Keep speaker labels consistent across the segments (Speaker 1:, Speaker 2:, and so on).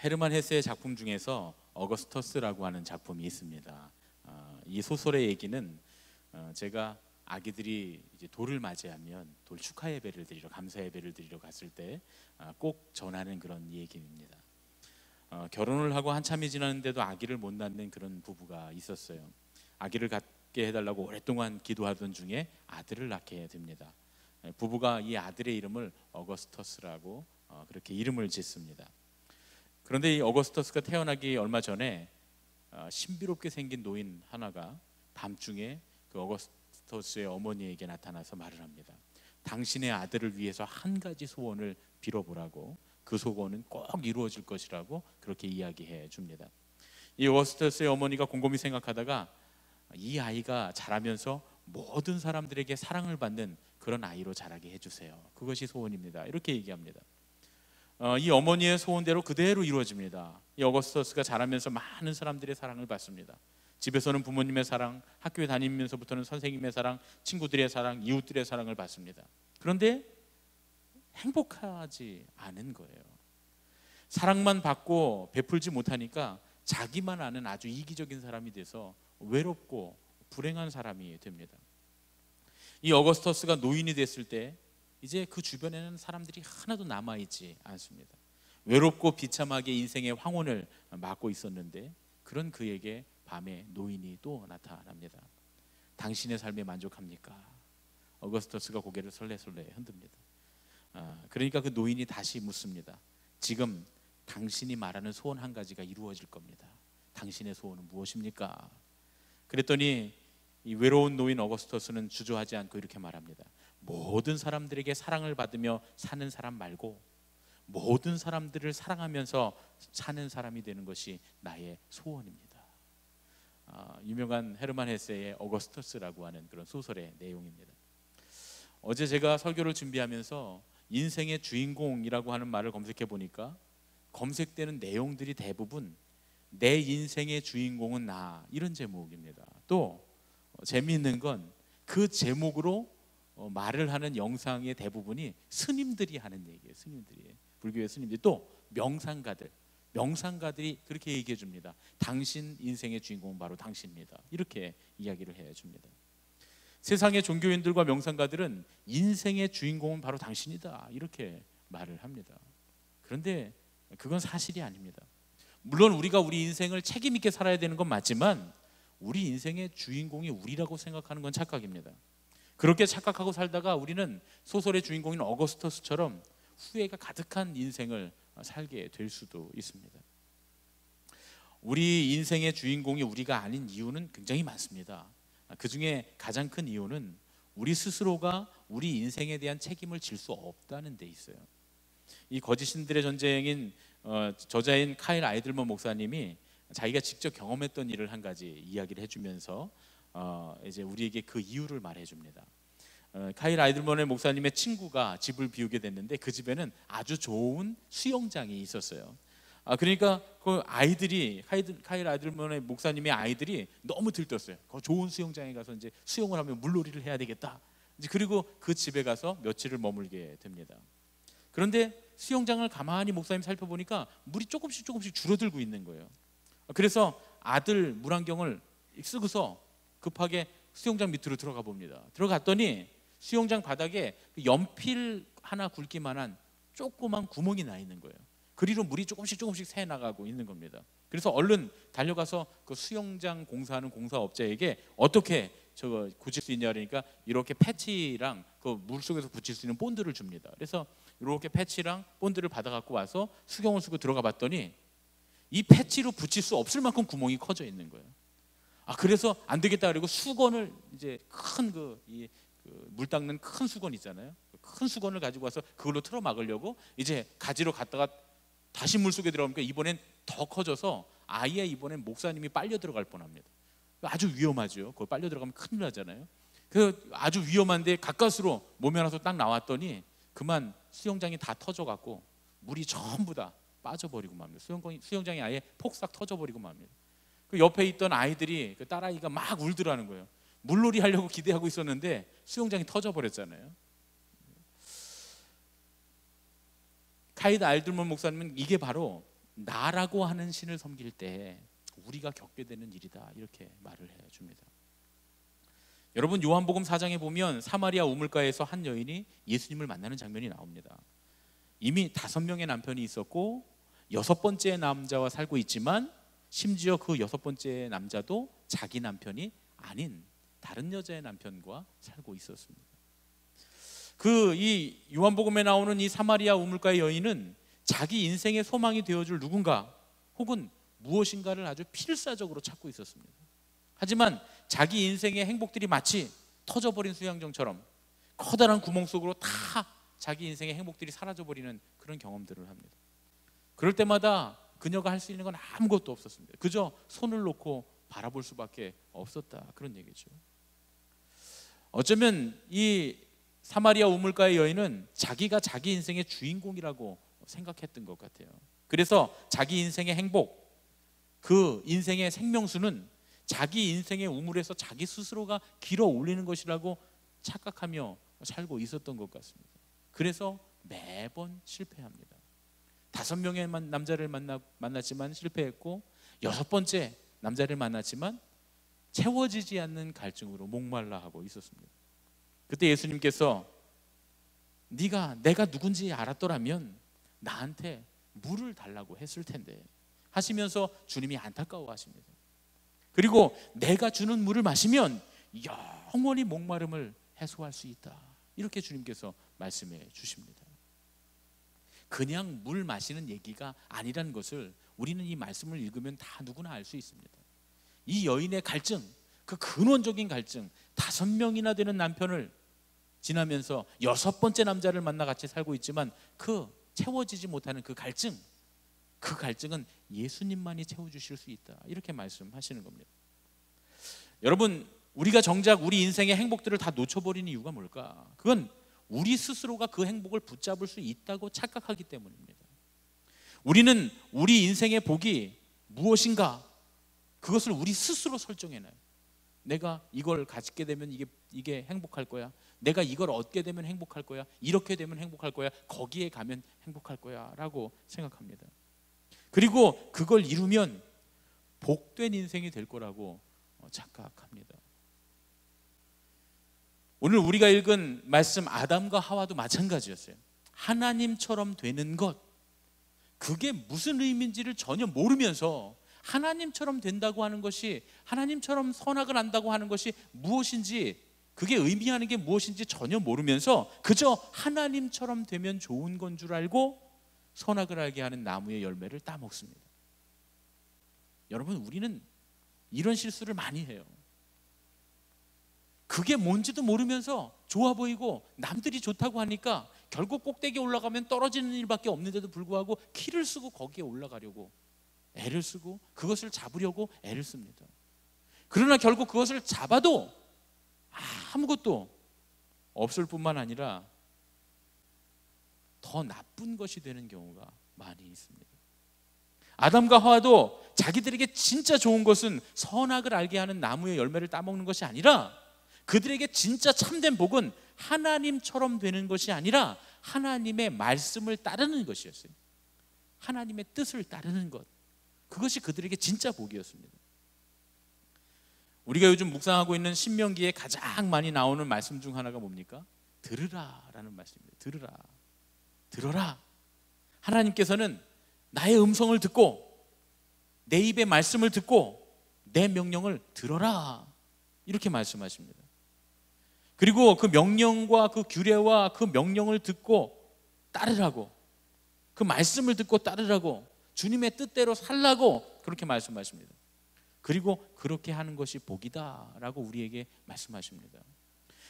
Speaker 1: 헤르만 헤세의 작품 중에서 어거스터스라고 하는 작품이 있습니다. 이 소설의 얘기는 제가 아기들이 이제 돌을 맞이하면 돌 축하 예배를 드리러, 감사 예배를 드리러 갔을 때 꼭 전하는 그런 얘기입니다. 결혼을 하고 한참이 지났는데도 아기를 못 낳는 그런 부부가 있었어요. 아기를 갖게 해달라고 오랫동안 기도하던 중에 아들을 낳게 됩니다. 부부가 이 아들의 이름을 어거스터스라고 그렇게 이름을 짓습니다. 그런데 이 어거스터스가 태어나기 얼마 전에 신비롭게 생긴 노인 하나가 밤중에 그 어거스터스의 어머니에게 나타나서 말을 합니다. 당신의 아들을 위해서 한 가지 소원을 빌어보라고, 그 소원은 꼭 이루어질 것이라고 그렇게 이야기해 줍니다. 이 어거스터스의 어머니가 곰곰이 생각하다가 이 아이가 자라면서 모든 사람들에게 사랑을 받는 그런 아이로 자라게 해주세요. 그것이 소원입니다. 이렇게 얘기합니다. 이 어머니의 소원대로 그대로 이루어집니다. 이 어거스터스가 자라면서 많은 사람들의 사랑을 받습니다. 집에서는 부모님의 사랑, 학교에 다니면서부터는 선생님의 사랑, 친구들의 사랑, 이웃들의 사랑을 받습니다. 그런데 행복하지 않은 거예요. 사랑만 받고 베풀지 못하니까 자기만 아는 아주 이기적인 사람이 돼서 외롭고 불행한 사람이 됩니다. 이 어거스터스가 노인이 됐을 때 이제 그 주변에는 사람들이 하나도 남아있지 않습니다. 외롭고 비참하게 인생의 황혼을 맞고 있었는데 그런 그에게 밤에 노인이 또 나타납니다. 당신의 삶에 만족합니까? 어거스터스가 고개를 설레설레 흔듭니다. 그러니까 그 노인이 다시 묻습니다. 지금 당신이 말하는 소원 한 가지가 이루어질 겁니다. 당신의 소원은 무엇입니까? 그랬더니 이 외로운 노인 어거스터스는 주저하지 않고 이렇게 말합니다. 모든 사람들에게 사랑을 받으며 사는 사람 말고 모든 사람들을 사랑하면서 사는 사람이 되는 것이 나의 소원입니다. 유명한 헤르만 헤세의 어거스터스라고 하는 그런 소설의 내용입니다. 어제 제가 설교를 준비하면서 인생의 주인공이라고 하는 말을 검색해 보니까 검색되는 내용들이 대부분 내 인생의 주인공은 나, 이런 제목입니다. 또 재미있는 건 그 제목으로 말을 하는 영상의 대부분이 스님들이 하는 얘기예요. 스님들이, 불교의 스님들이, 또 명상가들이 그렇게 얘기해 줍니다. 당신 인생의 주인공은 바로 당신입니다. 이렇게 이야기를 해 줍니다. 세상의 종교인들과 명상가들은 인생의 주인공은 바로 당신이다, 이렇게 말을 합니다. 그런데 그건 사실이 아닙니다. 물론 우리가 우리 인생을 책임 있게 살아야 되는 건 맞지만 우리 인생의 주인공이 우리라고 생각하는 건 착각입니다. 그렇게 착각하고 살다가 우리는 소설의 주인공인 어거스터스처럼 후회가 가득한 인생을 살게 될 수도 있습니다. 우리 인생의 주인공이 우리가 아닌 이유는 굉장히 많습니다. 그 중에 가장 큰 이유는 우리 스스로가 우리 인생에 대한 책임을 질 수 없다는 데 있어요. 이 거짓 신들의 전쟁인 저자인 카일 아이들먼 목사님이 자기가 직접 경험했던 일을 한 가지 이야기를 해주면서 이제 우리에게 그 이유를 말해줍니다. 카일 아이들먼의 목사님의 친구가 집을 비우게 됐는데 그 집에는 아주 좋은 수영장이 있었어요. 그러니까 그 아이들이, 카일 아이들먼의 목사님의 아이들이 너무 들떴어요. 그 좋은 수영장에 가서 이제 수영을 하면 물놀이를 해야 되겠다. 이제 그리고 그 집에 가서 며칠을 머물게 됩니다. 그런데 수영장을 가만히 목사님 살펴보니까 물이 조금씩 줄어들고 있는 거예요. 그래서 아들 물안경을 쓰고서 급하게 수영장 밑으로 들어가 봅니다. 들어갔더니 수영장 바닥에 연필 하나 굵기만한 조그만 구멍이 나 있는 거예요. 그리로 물이 조금씩 새 나가고 있는 겁니다. 그래서 얼른 달려가서 그 수영장 공사하는 공사업자에게 어떻게 저거 고칠 수 있냐 그러니까 이렇게 패치랑 그 물속에서 붙일 수 있는 본드를 줍니다. 그래서 이렇게 패치랑 본드를 받아갖고 와서 수경을 쓰고 들어가 봤더니 이 패치로 붙일 수 없을 만큼 구멍이 커져 있는 거예요. 그래서 안 되겠다 그리고 수건을, 이제 큰 물 닦는 큰 수건 있잖아요. 큰 수건을 가지고 와서 그걸로 틀어 막으려고 이제 가지러 갔다가 다시 물 속에 들어가니까 이번엔 더 커져서 아예 이번엔 목사님이 빨려 들어갈 뻔합니다. 아주 위험하죠. 그걸 빨려 들어가면 큰일 나잖아요. 그 아주 위험한데 가까스로 몸에 하나서 딱 나왔더니 그만 수영장이 다 터져갖고 물이 전부 다 빠져버리고 맙니다. 수영장이 아예 폭삭 터져버리고 맙니다. 그 옆에 있던 아이들이, 그 딸아이가 막 울더라는 거예요. 물놀이 하려고 기대하고 있었는데 수영장이 터져버렸잖아요. 카일 아이들먼 목사님은 이게 바로 나라고 하는 신을 섬길 때 우리가 겪게 되는 일이다, 이렇게 말을 해줍니다. 여러분, 요한복음 4장에 보면 사마리아 우물가에서 한 여인이 예수님을 만나는 장면이 나옵니다. 이미 5명의 남편이 있었고 6번째 남자와 살고 있지만 심지어 그 6번째 남자도 자기 남편이 아닌 다른 여자의 남편과 살고 있었습니다. 이 요한복음에 나오는 이 사마리아 우물가의 여인은 자기 인생의 소망이 되어줄 누군가 혹은 무엇인가를 아주 필사적으로 찾고 있었습니다. 하지만 자기 인생의 행복들이 마치 터져버린 수양정처럼 커다란 구멍 속으로 다 자기 인생의 행복들이 사라져버리는 그런 경험들을 합니다. 그럴 때마다 그녀가 할 수 있는 건 아무것도 없었습니다. 그저 손을 놓고 바라볼 수밖에 없었다, 그런 얘기죠. 어쩌면 이 사마리아 우물가의 여인은 자기가 자기 인생의 주인공이라고 생각했던 것 같아요. 그래서 자기 인생의 행복, 그 인생의 생명수는 자기 인생의 우물에서 자기 스스로가 길어 올리는 것이라고 착각하며 살고 있었던 것 같습니다. 그래서 매번 실패합니다. 5명의 남자를 만났지만 실패했고 6번째 남자를 만났지만 채워지지 않는 갈증으로 목말라 하고 있었습니다. 그때 예수님께서 내가 누군지 알았더라면 나한테 물을 달라고 했을 텐데 하시면서 주님이 안타까워하십니다. 그리고 내가 주는 물을 마시면 영원히 목마름을 해소할 수 있다, 이렇게 주님께서 말씀해 주십니다. 그냥 물 마시는 얘기가 아니라는 것을 우리는 이 말씀을 읽으면 다 누구나 알 수 있습니다. 이 여인의 갈증, 그 근원적인 갈증, 5명이나 되는 남편을 지나면서 6번째 남자를 만나 같이 살고 있지만 그 채워지지 못하는 그 갈증은 예수님만이 채워주실 수 있다, 이렇게 말씀하시는 겁니다. 여러분, 우리가 정작 우리 인생의 행복들을 다 놓쳐버리는 이유가 뭘까? 그건 우리 스스로가 그 행복을 붙잡을 수 있다고 착각하기 때문입니다. 우리는 우리 인생의 복이 무엇인가, 그것을 우리 스스로 설정해놔요. 내가 이걸 가지게 되면 이게 행복할 거야, 내가 이걸 얻게 되면 행복할 거야, 이렇게 되면 행복할 거야, 거기에 가면 행복할 거야 라고 생각합니다. 그리고 그걸 이루면 복된 인생이 될 거라고 착각합니다. 오늘 우리가 읽은 말씀, 아담과 하와도 마찬가지였어요. 하나님처럼 되는 것, 그게 무슨 의미인지를 전혀 모르면서 하나님처럼 된다고 하는 것이, 하나님처럼 선악을 안다고 하는 것이 무엇인지, 그게 의미하는 게 무엇인지 전혀 모르면서 그저 하나님처럼 되면 좋은 건 줄 알고 선악을 알게 하는 나무의 열매를 따먹습니다. 여러분, 우리는 이런 실수를 많이 해요. 그게 뭔지도 모르면서 좋아 보이고 남들이 좋다고 하니까 결국 꼭대기에 올라가면 떨어지는 일밖에 없는데도 불구하고 키를 쓰고 거기에 올라가려고 애를 쓰고 그것을 잡으려고 애를 씁니다. 그러나 결국 그것을 잡아도 아무것도 없을 뿐만 아니라 더 나쁜 것이 되는 경우가 많이 있습니다. 아담과 하와도 자기들에게 진짜 좋은 것은 선악을 알게 하는 나무의 열매를 따먹는 것이 아니라, 그들에게 진짜 참된 복은 하나님처럼 되는 것이 아니라 하나님의 말씀을 따르는 것이었어요. 하나님의 뜻을 따르는 것, 그것이 그들에게 진짜 복이었습니다. 우리가 요즘 묵상하고 있는 신명기에 가장 많이 나오는 말씀 중 하나가 뭡니까? 들으라라는 말씀입니다. 들어라. 하나님께서는 나의 음성을 듣고 내 입의 말씀을 듣고 내 명령을 들어라, 이렇게 말씀하십니다. 그리고 그 명령과 그 규례와 그 명령을 듣고 따르라고, 그 말씀을 듣고 따르라고, 주님의 뜻대로 살라고 그렇게 말씀하십니다. 그리고 그렇게 하는 것이 복이다라고 우리에게 말씀하십니다.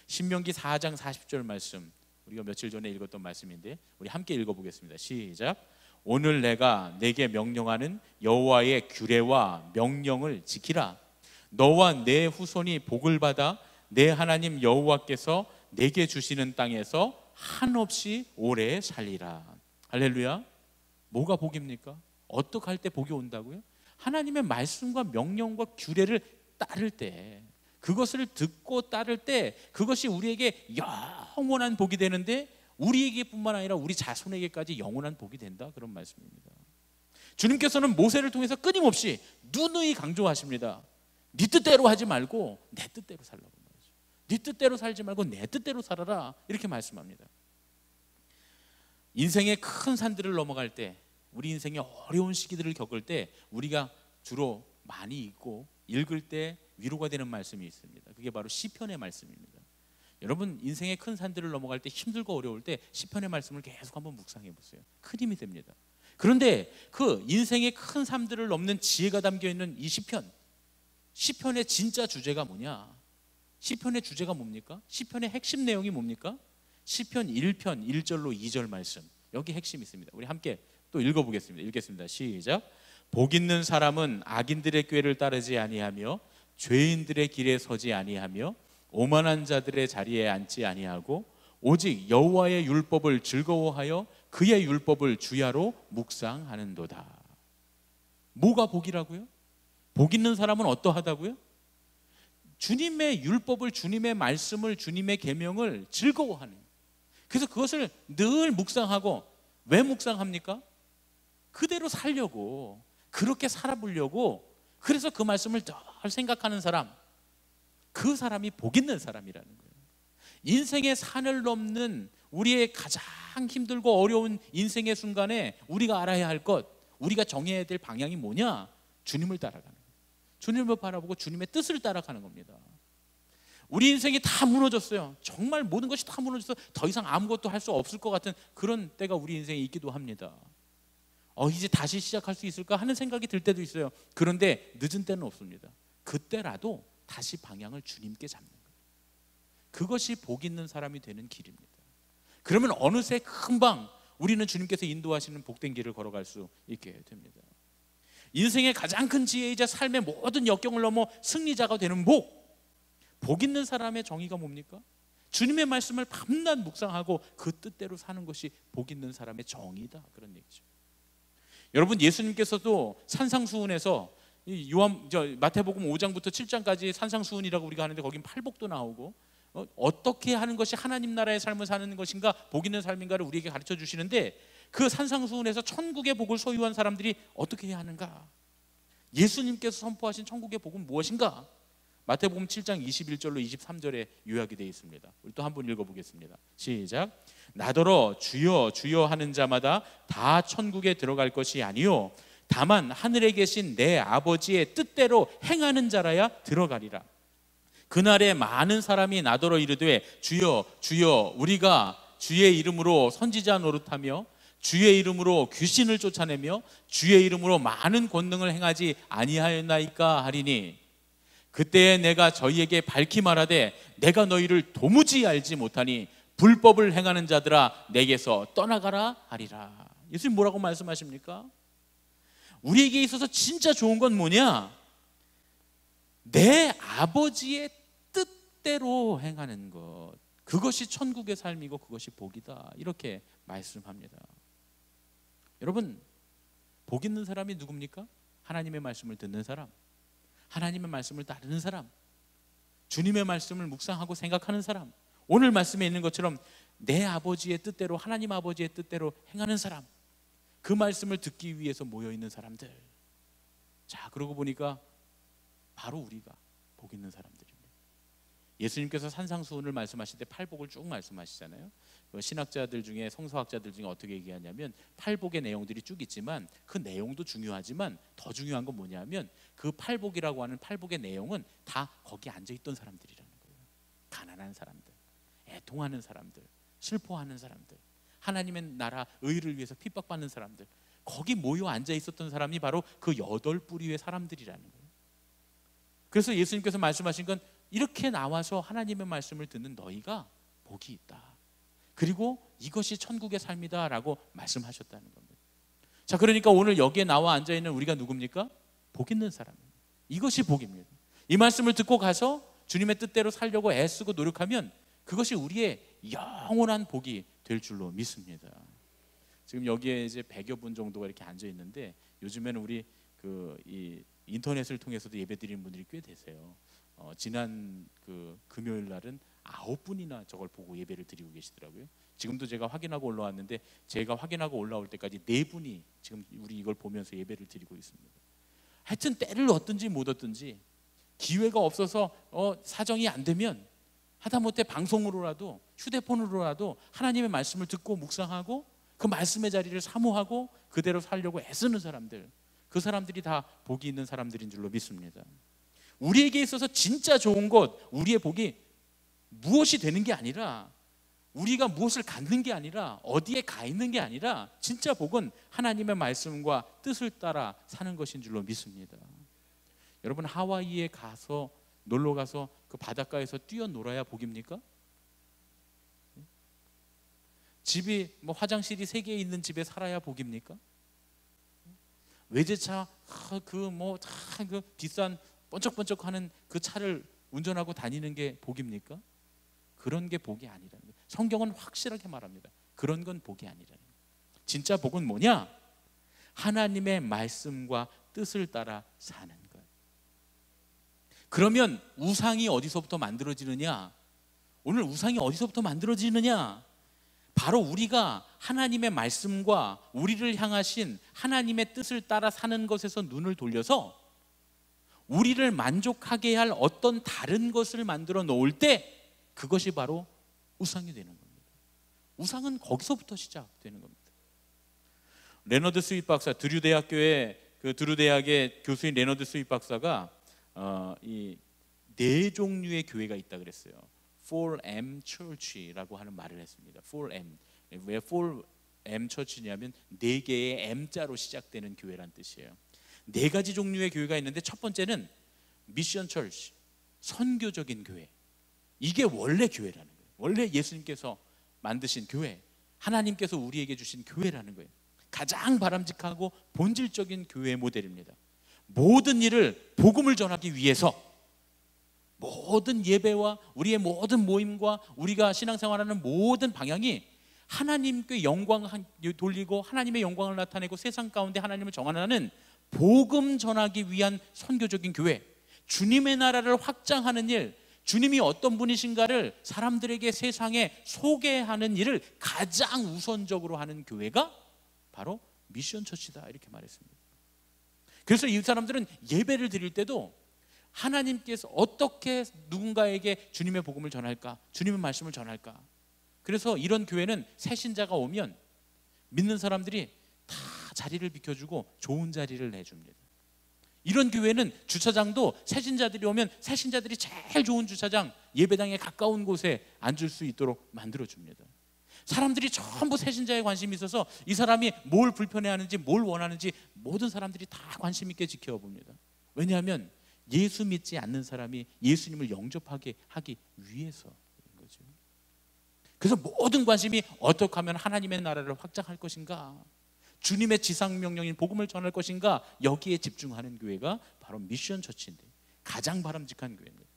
Speaker 1: 신명기 4장 40절 말씀, 우리가 며칠 전에 읽었던 말씀인데 우리 함께 읽어보겠습니다. 시작. 오늘 내가 내게 명령하는 여호와의 규례와 명령을 지키라. 너와 내 후손이 복을 받아 내 하나님 여호와께서 내게 주시는 땅에서 한없이 오래 살리라. 할렐루야. 뭐가 복입니까? 어떻게 할 때 복이 온다고요? 하나님의 말씀과 명령과 규례를 따를 때, 그것을 듣고 따를 때 그것이 우리에게 영원한 복이 되는데, 우리에게뿐만 아니라 우리 자손에게까지 영원한 복이 된다, 그런 말씀입니다. 주님께서는 모세를 통해서 끊임없이 누누이 강조하십니다. 네 뜻대로 하지 말고 내 뜻대로 살라고 말이죠. 네 뜻대로 살지 말고 내 뜻대로 살아라, 이렇게 말씀합니다. 인생의 큰 산들을 넘어갈 때, 우리 인생의 어려운 시기들을 겪을 때 우리가 주로 많이 읽을 때 위로가 되는 말씀이 있습니다. 그게 바로 시편의 말씀입니다. 여러분, 인생의 큰 산들을 넘어갈 때, 힘들고 어려울 때 시편의 말씀을 계속 한번 묵상해 보세요. 큰 힘이 됩니다. 그런데 그 인생의 큰 산들을 넘는 지혜가 담겨 있는 이 시편의 진짜 주제가 뭐냐? 시편의 주제가 뭡니까? 시편의 핵심 내용이 뭡니까? 시편 1편 1절로 2절 말씀, 여기 핵심이 있습니다. 우리 함께 또 읽어보겠습니다. 읽겠습니다. 시작. 복 있는 사람은 악인들의 꾀를 따르지 아니하며 죄인들의 길에 서지 아니하며 오만한 자들의 자리에 앉지 아니하고 오직 여호와의 율법을 즐거워하여 그의 율법을 주야로 묵상하는도다. 뭐가 복이라고요? 복 있는 사람은 어떠하다고요? 주님의 율법을, 주님의 말씀을, 주님의 계명을 즐거워하는, 그래서 그것을 늘 묵상하고, 왜 묵상합니까? 그대로 살려고, 그렇게 살아보려고, 그래서 그 말씀을 늘 생각하는 사람, 그 사람이 복 있는 사람이라는 거예요. 인생의 산을 넘는 우리의 가장 힘들고 어려운 인생의 순간에 우리가 알아야 할 것, 우리가 정해야 될 방향이 뭐냐? 주님을 따라가는 거예요. 주님을 바라보고 주님의 뜻을 따라가는 겁니다. 우리 인생이 다 무너졌어요. 정말 모든 것이 다 무너져서 더 이상 아무것도 할 수 없을 것 같은 그런 때가 우리 인생에 있기도 합니다. 이제 다시 시작할 수 있을까 하는 생각이 들 때도 있어요. 그런데 늦은 때는 없습니다. 그때라도 다시 방향을 주님께 잡는 거예요. 그것이 복 있는 사람이 되는 길입니다. 그러면 어느새 금방 우리는 주님께서 인도하시는 복된 길을 걸어갈 수 있게 됩니다. 인생의 가장 큰 지혜이자 삶의 모든 역경을 넘어 승리자가 되는 복 있는 사람의 정의가 뭡니까? 주님의 말씀을 밤낮 묵상하고 그 뜻대로 사는 것이 복 있는 사람의 정의다, 그런 얘기죠. 여러분, 예수님께서도 산상수훈에서 마태복음 5장부터 7장까지 산상수훈이라고 우리가 하는데, 거긴 팔복도 나오고 어떻게 하는 것이 하나님 나라의 삶을 사는 것인가, 복 있는 삶인가를 우리에게 가르쳐 주시는데, 그 산상수훈에서 천국의 복을 소유한 사람들이 어떻게 해야 하는가, 예수님께서 선포하신 천국의 복은 무엇인가, 마태복음 7장 21절로 23절에 요약이 되어 있습니다. 우리 또 한번 읽어보겠습니다. 시작. 나더러 주여 주여 하는 자마다 다 천국에 들어갈 것이 아니요 다만 하늘에 계신 내 아버지의 뜻대로 행하는 자라야 들어가리라. 그날에 많은 사람이 나더러 이르되 주여 주여 우리가 주의 이름으로 선지자 노릇하며 주의 이름으로 귀신을 쫓아내며 주의 이름으로 많은 권능을 행하지 아니하였나이까 하리니, 그때에 내가 저희에게 밝히 말하되 내가 너희를 도무지 알지 못하니 불법을 행하는 자들아 내게서 떠나가라 하리라. 예수님 뭐라고 말씀하십니까? 우리에게 있어서 진짜 좋은 건 뭐냐? 내 아버지의 뜻대로 행하는 것, 그것이 천국의 삶이고 그것이 복이다, 이렇게 말씀합니다. 여러분, 복 있는 사람이 누굽니까? 하나님의 말씀을 듣는 사람, 하나님의 말씀을 따르는 사람, 주님의 말씀을 묵상하고 생각하는 사람, 오늘 말씀에 있는 것처럼 내 아버지의 뜻대로, 하나님 아버지의 뜻대로 행하는 사람, 그 말씀을 듣기 위해서 모여있는 사람들. 자, 그러고 보니까 바로 우리가 복 있는 사람들입니다. 예수님께서 산상수훈을 말씀하실 때 팔복을 쭉 말씀하시잖아요. 신학자들 중에, 성서학자들 중에 어떻게 얘기하냐면, 팔복의 내용들이 쭉 있지만 그 내용도 중요하지만 더 중요한 건 뭐냐면, 그 팔복이라고 하는 팔복의 내용은 다 거기 앉아있던 사람들이라는 거예요. 가난한 사람들, 애통하는 사람들, 슬퍼하는 사람들, 하나님의 나라 의를 위해서 핍박받는 사람들, 거기 모여 앉아있었던 사람이 바로 그 8부류의 사람들이라는 거예요. 그래서 예수님께서 말씀하신 건, 이렇게 나와서 하나님의 말씀을 듣는 너희가 복이 있다, 그리고 이것이 천국의 삶이다 라고 말씀하셨다는 겁니다. 자, 그러니까 오늘 여기에 나와 앉아있는 우리가 누굽니까? 복 있는 사람입니다. 이것이 복입니다. 이 말씀을 듣고 가서 주님의 뜻대로 살려고 애쓰고 노력하면 그것이 우리의 영원한 복이 될 줄로 믿습니다. 지금 여기에 이제 100여 분 정도가 이렇게 앉아 있는데, 요즘에는 우리 이 인터넷을 통해서도 예배드리는 분들이 꽤 되세요. 지난 금요일 날은 9분이나 저걸 보고 예배를 드리고 계시더라고요. 지금도 제가 확인하고 올라왔는데, 제가 확인하고 올라올 때까지 4분이 지금 우리 이걸 보면서 예배를 드리고 있습니다. 하여튼 때를 얻든지 못 얻든지, 기회가 없어서 사정이 안 되면 하다못해 방송으로라도, 휴대폰으로라도 하나님의 말씀을 듣고 묵상하고 그 말씀의 자리를 사모하고 그대로 살려고 애쓰는 사람들, 그 사람들이 다 복이 있는 사람들인 줄로 믿습니다. 우리에게 있어서 진짜 좋은 것, 우리의 복이 무엇이 되는 게 아니라, 우리가 무엇을 갖는 게 아니라, 어디에 가 있는 게 아니라, 진짜 복은 하나님의 말씀과 뜻을 따라 사는 것인 줄로 믿습니다. 여러분, 하와이에 가서 놀러 가서 그 바닷가에서 뛰어놀아야 복입니까? 집이 화장실이 3개 있는 집에 살아야 복입니까? 외제차 그 비싼 번쩍번쩍하는 그 차를 운전하고 다니는 게 복입니까? 그런 게 복이 아니라는 거예요. 성경은 확실하게 말합니다. 그런 건 복이 아니라는 거예요. 진짜 복은 뭐냐? 하나님의 말씀과 뜻을 따라 사는 거예요. 그러면 우상이 어디서부터 만들어지느냐? 오늘 우상이 어디서부터 만들어지느냐? 바로 우리가 하나님의 말씀과 우리를 향하신 하나님의 뜻을 따라 사는 것에서 눈을 돌려서 우리를 만족하게 할 어떤 다른 것을 만들어 놓을 때, 그것이 바로 우상이 되는 겁니다. 우상은 거기서부터 시작되는 겁니다. 레너드 스윗 박사, 드류대학교의 드류대학의 교수인 레너드 스윗 박사가 이 4종류의 교회가 있다 그랬어요. 4M Church라고 하는 말을 했습니다. 4M. 왜 4M Church냐면 4개의 M자로 시작되는 교회란 뜻이에요. 4가지 종류의 교회가 있는데, 첫 번째는 미션 철치, 선교적인 교회. 이게 원래 교회라는 거예요. 원래 예수님께서 만드신 교회, 하나님께서 우리에게 주신 교회라는 거예요. 가장 바람직하고 본질적인 교회의 모델입니다. 모든 일을 복음을 전하기 위해서, 모든 예배와 우리의 모든 모임과 우리가 신앙생활하는 모든 방향이 하나님께 영광을 돌리고 하나님의 영광을 나타내고 세상 가운데 하나님을 정하는 복음 전하기 위한 선교적인 교회, 주님의 나라를 확장하는 일, 주님이 어떤 분이신가를 사람들에게, 세상에 소개하는 일을 가장 우선적으로 하는 교회가 바로 미션 처치다, 이렇게 말했습니다. 그래서 이 사람들은 예배를 드릴 때도 하나님께서 어떻게 누군가에게 주님의 복음을 전할까, 주님의 말씀을 전할까. 그래서 이런 교회는 새 신자가 오면 믿는 사람들이 다 자리를 비켜주고 좋은 자리를 내줍니다. 이런 교회는 주차장도 새 신자들이 오면 새 신자들이 제일 좋은 주차장, 예배당에 가까운 곳에 앉을 수 있도록 만들어줍니다. 사람들이 전부 새 신자에 관심이 있어서 이 사람이 뭘 불편해하는지, 뭘 원하는지 모든 사람들이 다 관심 있게 지켜봅니다. 왜냐하면 예수 믿지 않는 사람이 예수님을 영접하게 하기 위해서인 거죠. 그래서 모든 관심이 어떻게 하면 하나님의 나라를 확장할 것인가, 주님의 지상명령인 복음을 전할 것인가, 여기에 집중하는 교회가 바로 미션 처치인데 가장 바람직한 교회입니다.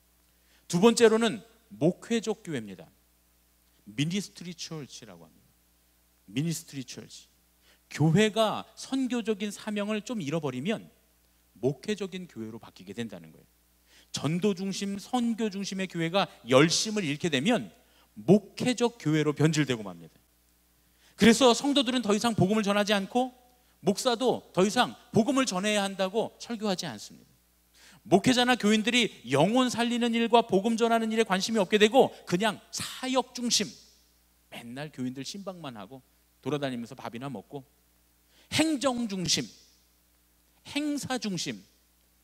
Speaker 1: 두 번째로는 목회적 교회입니다. 미니스트리 처치라고 합니다. 미니스트리 처치. 교회가 선교적인 사명을 좀 잃어버리면 목회적인 교회로 바뀌게 된다는 거예요. 전도 중심, 선교 중심의 교회가 열심을 잃게 되면 목회적 교회로 변질되고 맙니다. 그래서 성도들은 더 이상 복음을 전하지 않고, 목사도 더 이상 복음을 전해야 한다고 설교하지 않습니다. 목회자나 교인들이 영혼 살리는 일과 복음 전하는 일에 관심이 없게 되고 그냥 사역 중심, 맨날 교인들 신방만 하고 돌아다니면서 밥이나 먹고, 행정 중심, 행사 중심,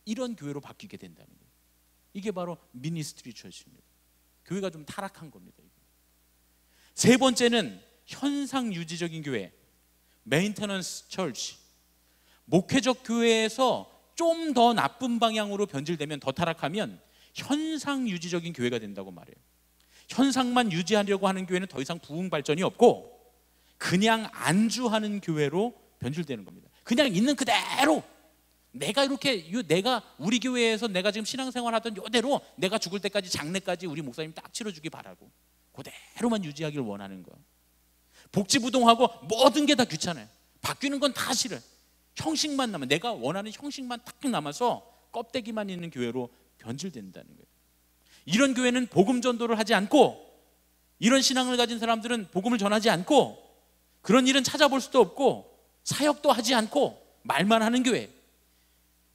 Speaker 1: 이런 교회로 바뀌게 된다는 거예요. 이게 바로 미니스트리 처치입니다. 교회가 좀 타락한 겁니다. 세 번째는 현상 유지적인 교회, 메인테넌스 처치. 목회적 교회에서 좀 더 나쁜 방향으로 변질되면, 더 타락하면 현상 유지적인 교회가 된다고 말해요. 현상만 유지하려고 하는 교회는 더 이상 부흥 발전이 없고 그냥 안주하는 교회로 변질되는 겁니다. 그냥 있는 그대로, 내가 우리 교회에서 내가 지금 신앙생활 하던 이대로 내가 죽을 때까지, 장례까지 우리 목사님 딱 치러주기 바라고 그대로만 유지하기를 원하는 거예요. 복지부동하고 모든 게 다 귀찮아요. 바뀌는 건 다 싫어요. 형식만 남아, 내가 원하는 형식만 딱 남아서 껍데기만 있는 교회로 변질된다는 거예요. 이런 교회는 복음 전도를 하지 않고 이런 신앙을 가진 사람들은 복음을 전하지 않고 그런 일은 찾아볼 수도 없고 사역도 하지 않고 말만 하는 교회,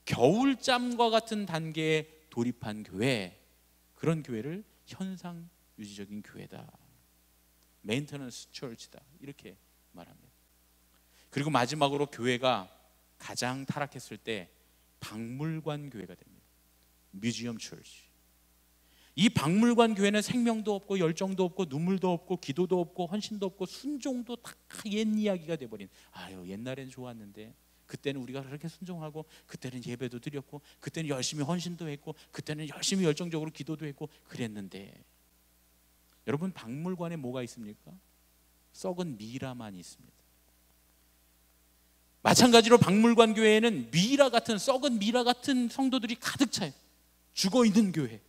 Speaker 1: 겨울잠과 같은 단계에 돌입한 교회, 그런 교회를 현상 유지적인 교회다, 메인터넌스 처치다, 이렇게 말합니다. 그리고 마지막으로 교회가 가장 타락했을 때 박물관 교회가 됩니다. 뮤지엄 처치. 이 박물관 교회는 생명도 없고 열정도 없고 눈물도 없고 기도도 없고 헌신도 없고 순종도 다 옛 이야기가 돼버린, 아유 옛날엔 좋았는데, 그때는 우리가 그렇게 순종하고, 그때는 예배도 드렸고, 그때는 열심히 헌신도 했고, 그때는 열심히 열정적으로 기도도 했고 그랬는데. 여러분, 박물관에 뭐가 있습니까? 썩은 미라만 있습니다. 마찬가지로 박물관 교회에는 미라 같은, 썩은 미라 같은 성도들이 가득 차요. 죽어있는 교회.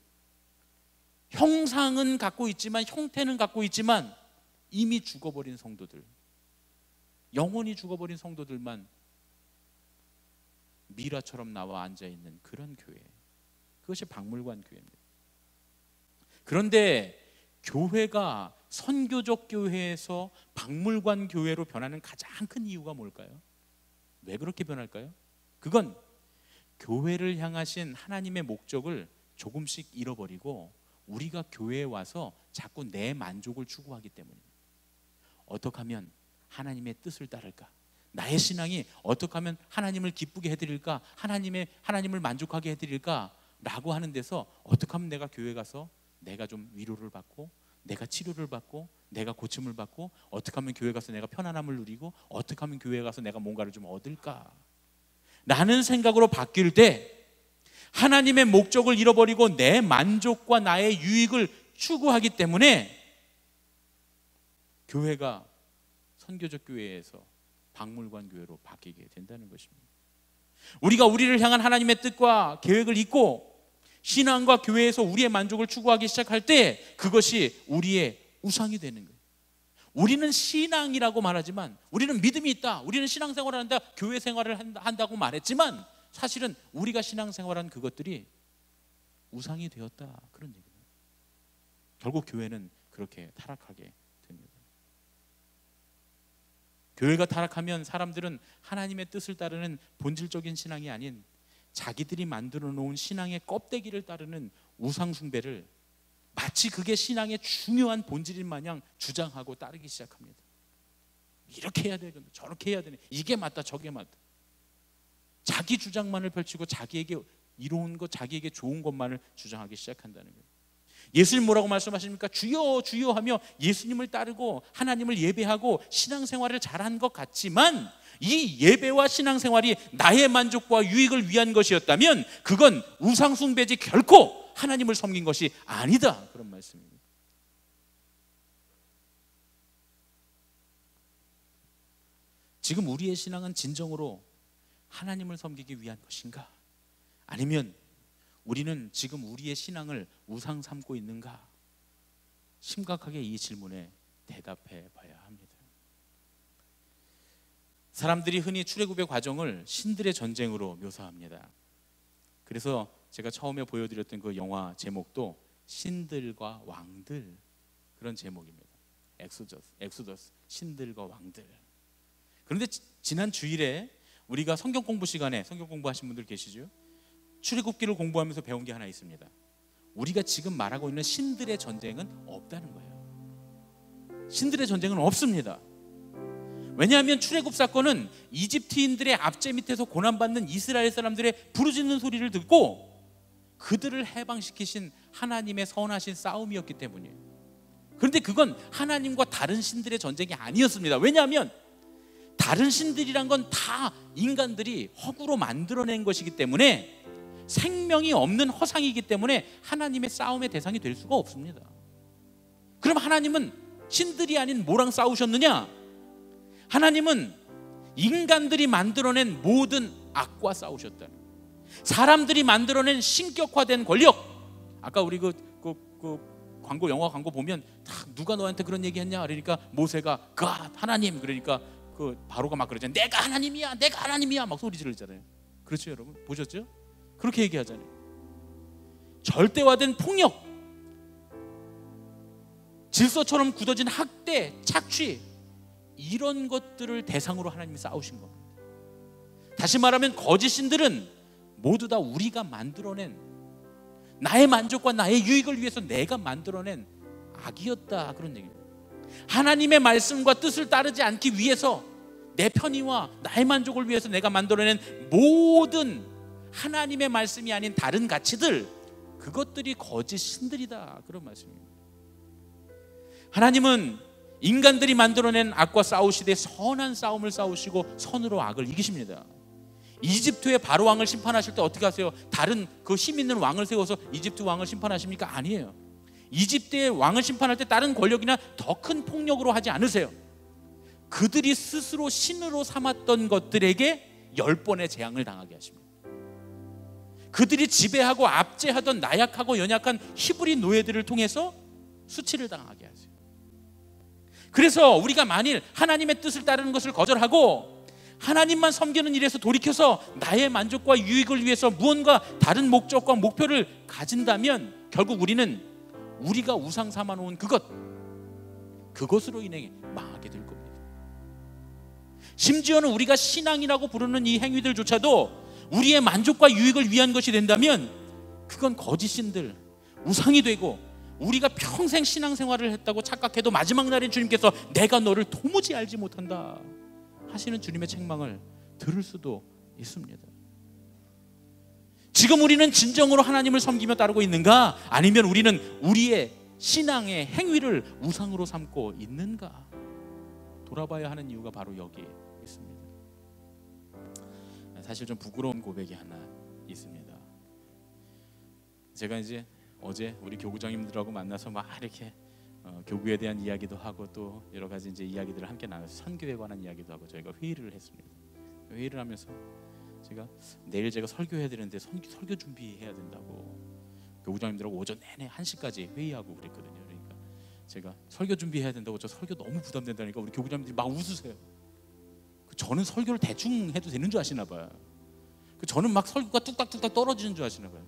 Speaker 1: 형상은 갖고 있지만, 형태는 갖고 있지만 이미 죽어버린 성도들, 영원히 죽어버린 성도들만 미라처럼 나와 앉아있는 그런 교회, 그것이 박물관 교회입니다. 그런데 교회가 선교적 교회에서 박물관 교회로 변하는 가장 큰 이유가 뭘까요? 왜 그렇게 변할까요? 그건 교회를 향하신 하나님의 목적을 조금씩 잃어버리고 우리가 교회에 와서 자꾸 내 만족을 추구하기 때문입니다. 어떻게 하면 하나님의 뜻을 따를까? 나의 신앙이 어떻게 하면 하나님을 기쁘게 해드릴까? 하나님을 만족하게 해드릴까? 라고 하는 데서 어떻게 하면 내가 교회 가서 내가 좀 위로를 받고, 내가 치료를 받고, 내가 고침을 받고, 어떻게 하면 교회 가서 내가 편안함을 누리고, 어떻게 하면 교회 가서 내가 뭔가를 좀 얻을까? 라는 생각으로 바뀔 때 하나님의 목적을 잃어버리고 내 만족과 나의 유익을 추구하기 때문에 교회가 선교적 교회에서 박물관 교회로 바뀌게 된다는 것입니다. 우리가 우리를 향한 하나님의 뜻과 계획을 잊고 신앙과 교회에서 우리의 만족을 추구하기 시작할 때 그것이 우리의 우상이 되는 거예요. 우리는 신앙이라고 말하지만, 우리는 믿음이 있다, 우리는 신앙생활을 한다, 교회 생활을 한다고 말했지만 사실은 우리가 신앙생활한 그것들이 우상이 되었다, 그런 얘기입니다. 결국 교회는 그렇게 타락하게 됩니다. 교회가 타락하면 사람들은 하나님의 뜻을 따르는 본질적인 신앙이 아닌 자기들이 만들어 놓은 신앙의 껍데기를 따르는 우상 숭배를 마치 그게 신앙의 중요한 본질인 마냥 주장하고 따르기 시작합니다. 이렇게 해야 되겠네, 저렇게 해야 되네, 이게 맞다, 저게 맞다. 자기 주장만을 펼치고 자기에게 이로운 것, 자기에게 좋은 것만을 주장하기 시작한다는 거예요. 예수님 뭐라고 말씀하십니까? 주여 주여 하며 예수님을 따르고 하나님을 예배하고 신앙생활을 잘한 것 같지만 이 예배와 신앙생활이 나의 만족과 유익을 위한 것이었다면 그건 우상숭배지 결코 하나님을 섬긴 것이 아니다, 그런 말씀입니다. 지금 우리의 신앙은 진정으로 하나님을 섬기기 위한 것인가? 아니면 우리는 지금 우리의 신앙을 우상 삼고 있는가? 심각하게 이 질문에 대답해 봐야 합니다. 사람들이 흔히 출애굽의 과정을 신들의 전쟁으로 묘사합니다. 그래서 제가 처음에 보여드렸던 그 영화 제목도 신들과 왕들, 그런 제목입니다. 엑소더스, 신들과 왕들. 그런데 지난 주일에 우리가 성경 공부 시간에, 성경 공부하신 분들 계시죠? 출애굽기를 공부하면서 배운 게 하나 있습니다. 우리가 지금 말하고 있는 신들의 전쟁은 없다는 거예요. 신들의 전쟁은 없습니다. 왜냐하면 출애굽 사건은 이집트인들의 압제 밑에서 고난받는 이스라엘 사람들의 부르짖는 소리를 듣고 그들을 해방시키신 하나님의 선하신 싸움이었기 때문이에요. 그런데 그건 하나님과 다른 신들의 전쟁이 아니었습니다. 왜냐하면 다른 신들이란 건 다 인간들이 허구로 만들어낸 것이기 때문에, 생명이 없는 허상이기 때문에 하나님의 싸움의 대상이 될 수가 없습니다. 그럼 하나님은 신들이 아닌 뭐랑 싸우셨느냐? 하나님은 인간들이 만들어낸 모든 악과 싸우셨다는 거예요. 사람들이 만들어낸 신격화된 권력. 아까 우리 그 광고, 영화 광고 보면 다 누가 너한테 그런 얘기했냐? 그러니까 모세가 God, 하나님, 그러니까 그 바로가 막 그러잖아요. 내가 하나님이야, 내가 하나님이야, 막 소리 지르잖아요. 그렇죠, 여러분? 보셨죠? 그렇게 얘기하잖아요. 절대화된 폭력. 질서처럼 굳어진 학대, 착취, 이런 것들을 대상으로 하나님이 싸우신 겁니다. 다시 말하면 거짓 신들은 모두 다 우리가 만들어낸, 나의 만족과 나의 유익을 위해서 내가 만들어낸 악이었다, 그런 얘기입니다. 하나님의 말씀과 뜻을 따르지 않기 위해서, 내 편의와 나의 만족을 위해서 내가 만들어낸 모든 하나님의 말씀이 아닌 다른 가치들, 그것들이 거짓 신들이다, 그런 말씀입니다. 하나님은 인간들이 만들어낸 악과 싸우시되 선한 싸움을 싸우시고 선으로 악을 이기십니다. 이집트의 바로 왕을 심판하실 때 어떻게 하세요? 다른 그 힘 있는 왕을 세워서 이집트 왕을 심판하십니까? 아니에요. 이집트의 왕을 심판할 때 다른 권력이나 더 큰 폭력으로 하지 않으세요. 그들이 스스로 신으로 삼았던 것들에게 10번의 재앙을 당하게 하십니다. 그들이 지배하고 압제하던 나약하고 연약한 히브리 노예들을 통해서 수치를 당하게 하세요. 그래서 우리가 만일 하나님의 뜻을 따르는 것을 거절하고 하나님만 섬기는 일에서 돌이켜서 나의 만족과 유익을 위해서 무언가 다른 목적과 목표를 가진다면 결국 우리는 우리가 우상 삼아놓은 그것으로 인해 망하게 될 겁니다. 심지어는 우리가 신앙이라고 부르는 이 행위들조차도 우리의 만족과 유익을 위한 것이 된다면 그건 거짓신들, 우상이 되고, 우리가 평생 신앙생활을 했다고 착각해도 마지막 날엔 주님께서 내가 너를 도무지 알지 못한다 하시는 주님의 책망을 들을 수도 있습니다. 지금 우리는 진정으로 하나님을 섬기며 따르고 있는가? 아니면 우리는 우리의 신앙의 행위를 우상으로 삼고 있는가? 돌아봐야 하는 이유가 바로 여기에 있습니다. 사실 좀 부끄러운 고백이 하나 있습니다. 제가 이제 어제 우리 교구장님들하고 만나서 막 이렇게 교구에 대한 이야기도 하고 또 여러 가지 이제 이야기들을 함께 나눠서 선교에 관한 이야기도 하고 저희가 회의를 했습니다. 회의를 하면서 내일 제가 설교해야 되는데 설교 준비해야 된다고 교구장님들하고 오전 내내 1시까지 회의하고 그랬거든요. 그러니까 제가 설교 준비해야 된다고, 저 설교 너무 부담된다니까 우리 교구장님들이 막 웃으세요. 저는 설교를 대충 해도 되는 줄 아시나 봐요. 저는 막 설교가 뚝딱뚝딱 떨어지는 줄 아시나 봐요.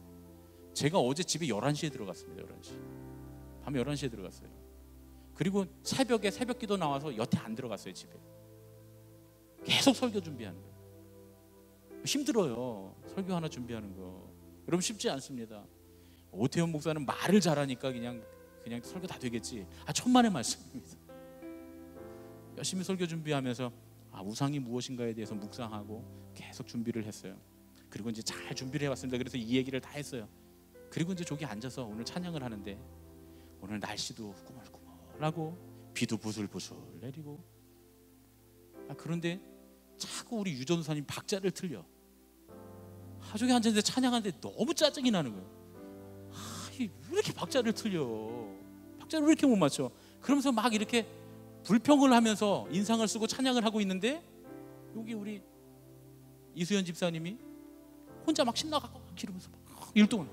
Speaker 1: 제가 어제 집에 11시에 들어갔습니다. 11시. 밤에 11시에 들어갔어요. 그리고 새벽에 새벽기도 나와서 여태 안 들어갔어요. 집에 계속 설교 준비하는 거예요. 힘들어요. 설교 하나 준비하는 거 여러분 쉽지 않습니다. 오태훈 목사는 말을 잘하니까 그냥 설교 다 되겠지. 천만의 말씀입니다. 열심히 설교 준비하면서 우상이 무엇인가에 대해서 묵상하고 계속 준비를 했어요. 그리고 이제 잘 준비를 해왔습니다. 그래서 이 얘기를 다 했어요. 그리고 이제 저기 앉아서 오늘 찬양을 하는데 오늘 날씨도 꾸물꾸물하고 비도 부슬부슬 내리고 그런데 자꾸 우리 유전사님 박자를 틀려. 저기 앉았는데 찬양하는데 너무 짜증이 나는 거예요. 왜 이렇게 박자를 틀려? 박자를 왜 이렇게 못 맞춰? 그러면서 막 이렇게 불평을 하면서 인상을 쓰고 찬양을 하고 있는데 여기 우리 이수연 집사님이 혼자 막 신나가고 이러면서 막 일동을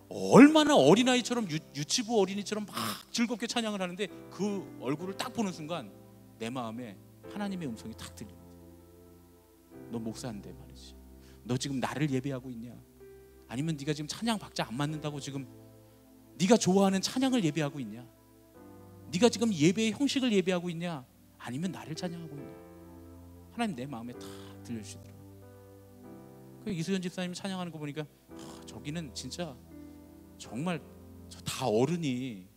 Speaker 1: 얼마나 어린아이처럼 유치부 어린이처럼 막 즐겁게 찬양을 하는데 그 얼굴을 딱 보는 순간 내 마음에 하나님의 음성이 탁 들립니다. 너 목사인데 말이지, 너 지금 나를 예배하고 있냐? 아니면 네가 지금 찬양 박자 안 맞는다고 지금 네가 좋아하는 찬양을 예배하고 있냐? 네가 지금 예배의 형식을 예배하고 있냐? 아니면 나를 찬양하고 있냐? 하나님 내 마음에 탁 들려주시더라고요. 그 이수연 집사님 찬양하는 거 보니까 저기는 진짜 정말 다 어른이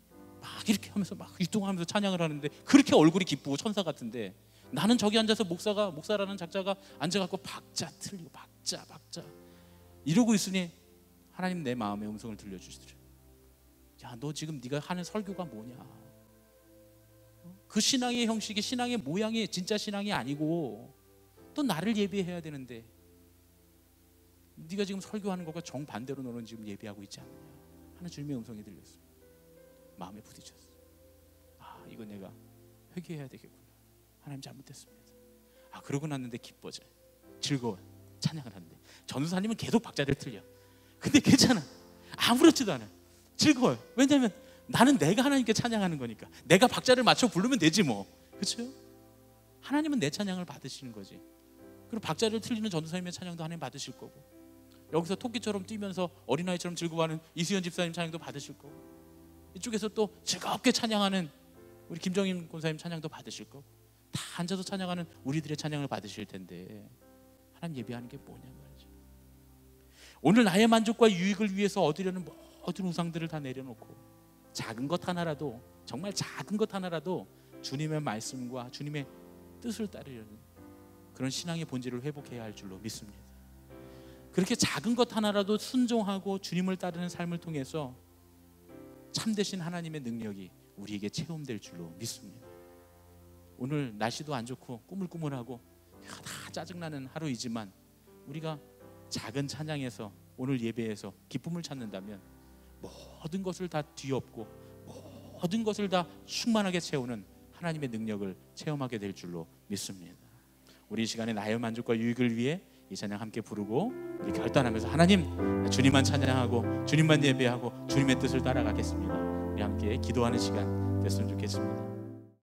Speaker 1: 막 이렇게 하면서 막 율동하면서 찬양을 하는데 그렇게 얼굴이 기쁘고 천사 같은데 나는 저기 앉아서 목사라는 작자가 앉아갖고 박자 틀리고 박자 이러고 있으니 하나님 내 마음의 음성을 들려주시더래요. 야, 너 지금 네가 하는 설교가 뭐냐? 그 신앙의 형식이, 신앙의 모양이 진짜 신앙이 아니고 또 나를 예배해야 되는데 네가 지금 설교하는 것과 정반대로 너는 지금 예배하고 있지 않느냐 하는 주님의 음성이 들렸어요. 마음에 부딪혔어요. 이거 내가 회개해야 되겠구나. 하나님 잘못했습니다. 그러고 났는데 기뻐져요. 즐거워요. 찬양을 하는데 전도사님은 계속 박자를 틀려. 근데 괜찮아. 아무렇지도 않아요. 즐거워요. 왜냐하면 나는 내가 하나님께 찬양하는 거니까 내가 박자를 맞춰 부르면 되지 뭐. 그렇죠? 하나님은 내 찬양을 받으시는 거지. 그리고 박자를 틀리는 전도사님의 찬양도 하나님 받으실 거고 여기서 토끼처럼 뛰면서 어린아이처럼 즐거워하는 이수연 집사님 찬양도 받으실 거고 이쪽에서 또 즐겁게 찬양하는 우리 김정임 권사님 찬양도 받으실 거고, 다 앉아서 찬양하는 우리들의 찬양을 받으실 텐데 하나님 예배하는 게 뭐냐 말이죠. 오늘 나의 만족과 유익을 위해서 얻으려는 모든 우상들을 다 내려놓고 작은 것 하나라도, 정말 작은 것 하나라도 주님의 말씀과 주님의 뜻을 따르려는 그런 신앙의 본질을 회복해야 할 줄로 믿습니다. 그렇게 작은 것 하나라도 순종하고 주님을 따르는 삶을 통해서 참되신 하나님의 능력이 우리에게 체험될 줄로 믿습니다. 오늘 날씨도 안 좋고 꾸물꾸물하고 다 짜증나는 하루이지만 우리가 작은 찬양에서, 오늘 예배에서 기쁨을 찾는다면 모든 것을 다 뒤엎고 모든 것을 다 충만하게 채우는 하나님의 능력을 체험하게 될 줄로 믿습니다. 우리 이 시간에 나의 만족과 유익을 위해 이 찬양 함께 부르고 우리 결단하면서 하나님, 주님만 찬양하고 주님만 예배하고 주님의 뜻을 따라가겠습니다. 우리 함께 기도하는 시간 됐으면 좋겠습니다.